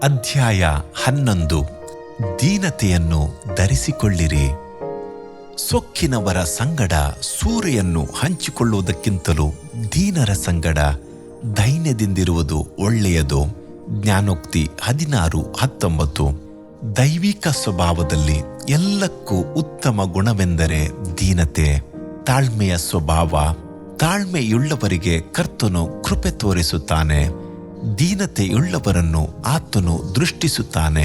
ಅಧ್ಯಾಯ 11. ದೀನತೆಯನ್ನು ಧರಿಸಿಕೊಳ್ಳಿರಿ. ಸೊಕ್ಕಿನವರ ಸಂಗಡ ಸೂರೆಯನ್ನು ಹಂಚಿಕೊಳ್ಳುವುದಕ್ಕಿಂತಲೂ ದೀನರ ಸಂಗಡ ದೈನ್ಯದಿಂದಿರುವುದು ಒಳ್ಳೆಯದು. ಜ್ಞಾನೋಕ್ತಿ 16:19. ದೈವಿಕ ಸ್ವಭಾವದಲ್ಲಿ ಎಲ್ಲಕ್ಕೂ ಉತ್ತಮ ಗುಣವೆಂದರೆ ದೀನತೆ, ತಾಳ್ಮೆಯ ಸ್ವಭಾವ. ತಾಳ್ಮೆಯುಳ್ಳವರಿಗೆ ಕರ್ತನು ಕೃಪೆ ತೋರಿಸುತ್ತಾನೆ, ದೀನತೆಯುಳ್ಳವರನ್ನು ಆತನು ದೃಷ್ಟಿಸುತ್ತಾನೆ.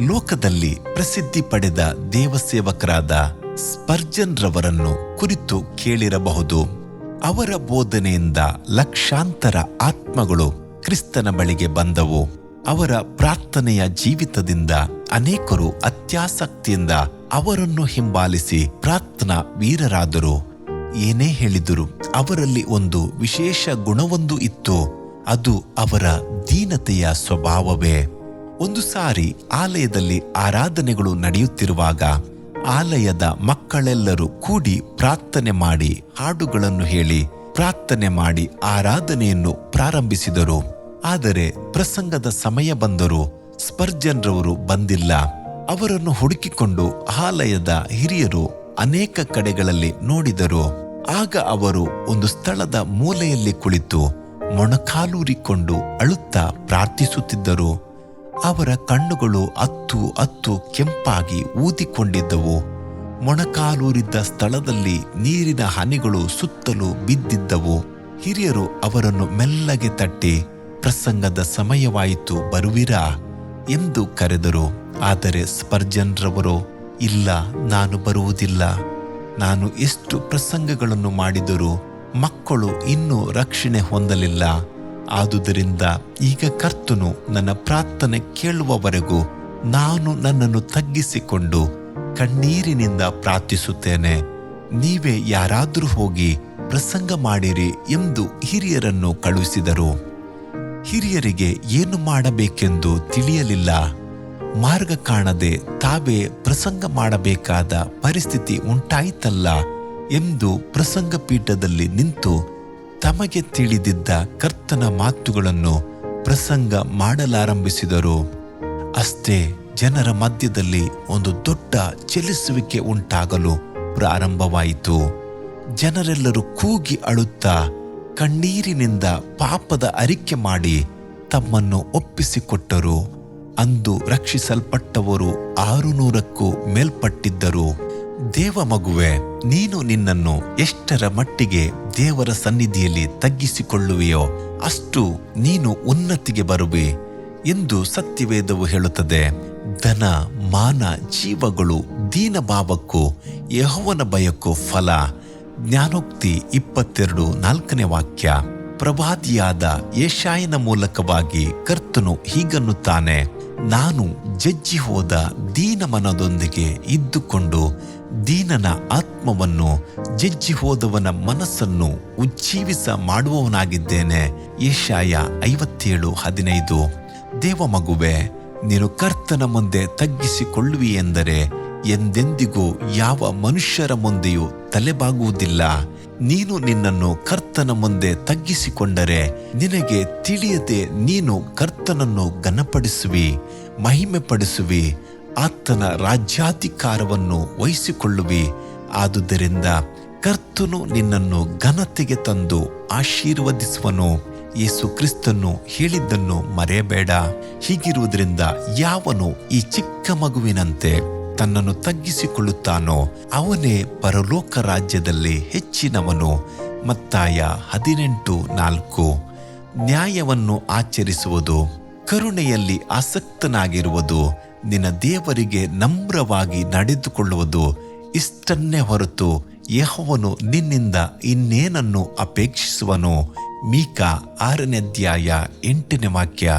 ಲೋಕದಲ್ಲಿ ಪ್ರಸಿದ್ಧಿ ಪಡೆದ ದೇವಸೇವಕರಾದ ಸ್ಪರ್ಜನ್ ರವರನ್ನು ಕುರಿತು ಕೇಳಿರಬಹುದು. ಅವರ ಬೋಧನೆಯಿಂದ ಲಕ್ಷಾಂತರ ಆತ್ಮಗಳು ಕ್ರಿಸ್ತನ ಬಳಿಗೆ ಬಂದವು. ಅವರ ಪ್ರಾರ್ಥನೆಯ ಜೀವಿತದಿಂದ ಅನೇಕರು ಅತ್ಯಾಸಕ್ತಿಯಿಂದ ಅವರನ್ನು ಹಿಂಬಾಲಿಸಿ ಪ್ರಾರ್ಥನಾ ವೀರರಾದರು. ಏನೇ ಹೇಳಿದರೂ ಅವರಲ್ಲಿ ಒಂದು ವಿಶೇಷ ಗುಣವೊಂದು ಇತ್ತು, ಅದು ಅವರ ದೀನತೆಯ ಸ್ವಭಾವವೇ. ಒಂದು ಸಾರಿ ಆಲಯದಲ್ಲಿ ಆರಾಧನೆಗಳು ನಡೆಯುತ್ತಿರುವಾಗ ಆಲಯದ ಮಕ್ಕಳೆಲ್ಲರೂ ಕೂಡಿ ಪ್ರಾರ್ಥನೆ ಮಾಡಿ ಹಾಡುಗಳನ್ನು ಹೇಳಿ ಪ್ರಾರ್ಥನೆ ಮಾಡಿ ಆರಾಧನೆಯನ್ನು ಪ್ರಾರಂಭಿಸಿದರು. ಆದರೆ ಪ್ರಸಂಗದ ಸಮಯ ಬಂದರೂ ಸ್ಪರ್ಜನ್ ರವರು ಬಂದಿಲ್ಲ. ಅವರನ್ನು ಹುಡುಕಿಕೊಂಡು ಆಲಯದ ಹಿರಿಯರು ಅನೇಕ ಕಡೆಗಳಲ್ಲಿ ನೋಡಿದರು. ಆಗ ಅವರು ಒಂದು ಸ್ಥಳದ ಮೂಲೆಯಲ್ಲಿ ಕುಳಿತು ಮೊಣಕಾಲೂರಿಕೊಂಡು ಅಳುತ್ತಾ ಪ್ರಾರ್ಥಿಸುತ್ತಿದ್ದರು. ಅವರ ಕಣ್ಣುಗಳು ಅತ್ತು ಕೆಂಪಾಗಿ ಊದಿಕೊಂಡಿದ್ದವು. ಮೊಣಕಾಲೂರಿದ್ದ ಸ್ಥಳದಲ್ಲಿ ನೀರಿನ ಹನಿಗಳು ಸುತ್ತಲೂ ಬಿದ್ದಿದ್ದವು. ಹಿರಿಯರು ಅವರನ್ನು ಮೆಲ್ಲಗೆ ತಟ್ಟಿ, ಪ್ರಸಂಗದ ಸಮಯವಾಯಿತು, ಬರುವಿರಾ ಎಂದು ಕರೆದರು. ಆದರೆ ಸ್ಪರ್ಜನ್ ರವರು, ಇಲ್ಲ, ನಾನು ಬರುವುದಿಲ್ಲ. ನಾನು ಎಷ್ಟು ಪ್ರಸಂಗಗಳನ್ನು ಮಾಡಿದರೂ ಮಕ್ಕಳು ಇನ್ನೂ ರಕ್ಷಣೆ ಹೊಂದಲಿಲ್ಲ. ಆದುದರಿಂದ ಈಗ ಕರ್ತನು ನನ್ನ ಪ್ರಾರ್ಥನೆ ಕೇಳುವವರೆಗೂ ನಾನು ನನ್ನನ್ನು ತಗ್ಗಿಸಿಕೊಂಡು ಕಣ್ಣೀರಿನಿಂದ ಪ್ರಾರ್ಥಿಸುತ್ತೇನೆ. ನೀವೇ ಯಾರಾದರೂ ಹೋಗಿ ಪ್ರಸಂಗ ಮಾಡಿರಿ ಎಂದು ಹಿರಿಯರನ್ನು ಕಳುಹಿಸಿದರು. ಹಿರಿಯರಿಗೆ ಏನು ಮಾಡಬೇಕೆಂದು ತಿಳಿಯಲಿಲ್ಲ. ಮಾರ್ಗ ಕಾಣದೆ ತಾವೇ ಪ್ರಸಂಗ ಮಾಡಬೇಕಾದ ಪರಿಸ್ಥಿತಿ ಉಂಟಾಯಿತಲ್ಲ ಎಂದು ಪ್ರಸಂಗ ಪೀಠದಲ್ಲಿ ನಿಂತು ತಮಗೆ ತಿಳಿದಿದ್ದ ಕರ್ತನ ಮಾತುಗಳನ್ನು ಪ್ರಸಂಗ ಮಾಡಲಾರಂಭಿಸಿದರು. ಅಷ್ಟೇ ಜನರ ಮಧ್ಯದಲ್ಲಿ ಒಂದು ದೊಡ್ಡ ಚಲಿಸುವಿಕೆ ಉಂಟಾಗಲು ಪ್ರಾರಂಭವಾಯಿತು. ಜನರೆಲ್ಲರೂ ಕೂಗಿ ಅಳುತ್ತಾ ಕಣ್ಣೀರಿನಿಂದ ಪಾಪದ ಅರಿಕೆ ಮಾಡಿ ತಮ್ಮನ್ನು ಒಪ್ಪಿಸಿಕೊಟ್ಟರು. ಅಂದು ರಕ್ಷಿಸಲ್ಪಟ್ಟವರು 600ಕ್ಕೂ ಮೇಲ್ಪಟ್ಟಿದ್ದರು. ದೇವ ಮಗುವೆ, ನೀನು ನಿನ್ನನ್ನು ಎಷ್ಟರ ಮಟ್ಟಿಗೆ ದೇವರ ಸನ್ನಿಧಿಯಲ್ಲಿ ತಗ್ಗಿಸಿಕೊಳ್ಳುವೆಯೋ ಅಷ್ಟು ನೀನು ಉನ್ನತಿಗೆ ಬರುವೆ ಎಂದು ಸತ್ಯವೇದವು ಹೇಳುತ್ತದೆ. ಧನ, ಮಾನ, ಜೀವಗಳು ದೀನಭಾವಕ್ಕೂ ಯೆಹೋವನ ಭಯಕ್ಕೂ ಫಲ. ಜ್ಞಾನೋಕ್ತಿ 22:4 ಪ್ರವಾದಿಯಾದ ಯೆಶಾಯನ ಮೂಲಕವಾಗಿ ಕರ್ತನು ಹೀಗನ್ನುತ್ತಾನೆ, ನಾನು ಜಜ್ಜಿ ಹೋದ ದೀನ ಮನದೊಂದಿಗೆ ಇದ್ದುಕೊಂಡು ದೀನನ ಆತ್ಮವನ್ನು, ಜಜ್ಜಿ ಹೋದವನ ಮನಸ್ಸನ್ನು ಉಜ್ಜೀವಿಸ ಮಾಡುವವನಾಗಿದ್ದೇನೆ. ಯೆಶಾಯ 57:15. ದೇವ ಮಗುವೆ, ನೀನು ಕರ್ತನ ಮುಂದೆ ತಗ್ಗಿಸಿಕೊಳ್ಳುವಿ ಎಂದರೆ ಎಂದೆಂದಿಗೂ ಯಾವ ಮನುಷ್ಯರ ಮುಂದೆಯೂ ತಲೆಬಾಗುವುದಿಲ್ಲ. ನೀನು ನಿನ್ನನ್ನು ಕರ್ತನ ಮುಂದೆ ತಗ್ಗಿಸಿಕೊಂಡರೆ ನಿನಗೆ ತಿಳಿಯದೆ ನೀನು ಕರ್ತನನ್ನು ಘನಪಡಿಸುವಿ, ಮಹಿಮೆ ಪಡಿಸುವಿ, ಆತನ ರಾಜ್ಯಾಧಿಕಾರವನ್ನು ವಹಿಸಿಕೊಳ್ಳುವಿ. ಆದುದರಿಂದ ಕರ್ತನು ನಿನ್ನನ್ನು ಘನತೆಗೆ ತಂದು ಆಶೀರ್ವದಿಸುವನು. ಯೇಸು ಕ್ರಿಸ್ತನು ಹೇಳಿದ್ದನ್ನು ಮರೆಯಬೇಡ. ಹೀಗಿರುವುದರಿಂದ ಯಾವನು ಈ ಚಿಕ್ಕ ಮಗುವಿನಂತೆ ತನ್ನನ್ನು ತಗ್ಗಿಸಿಕೊಳ್ಳುತ್ತಾನೋ ಅವನೇ ಪರಲೋಕ ರಾಜ್ಯದಲ್ಲಿ ಹೆಚ್ಚಿನವನು. ಮತ್ತಾಯ 18:4. ನ್ಯಾಯವನ್ನು ಆಚರಿಸುವುದು, ಕರುಣೆಯಲ್ಲಿ ಆಸಕ್ತನಾಗಿರುವುದು, ನಿನ್ನ ದೇವರಿಗೆ ನಮ್ರವಾಗಿ ನಡೆದುಕೊಳ್ಳುವುದು, ಇಷ್ಟನ್ನೇ ಹೊರತು ಯೆಹೋವನು ನಿನ್ನಿಂದ ಇನ್ನೇನನ್ನು ಅಪೇಕ್ಷಿಸುವನು. ಮೀಕ 6:8.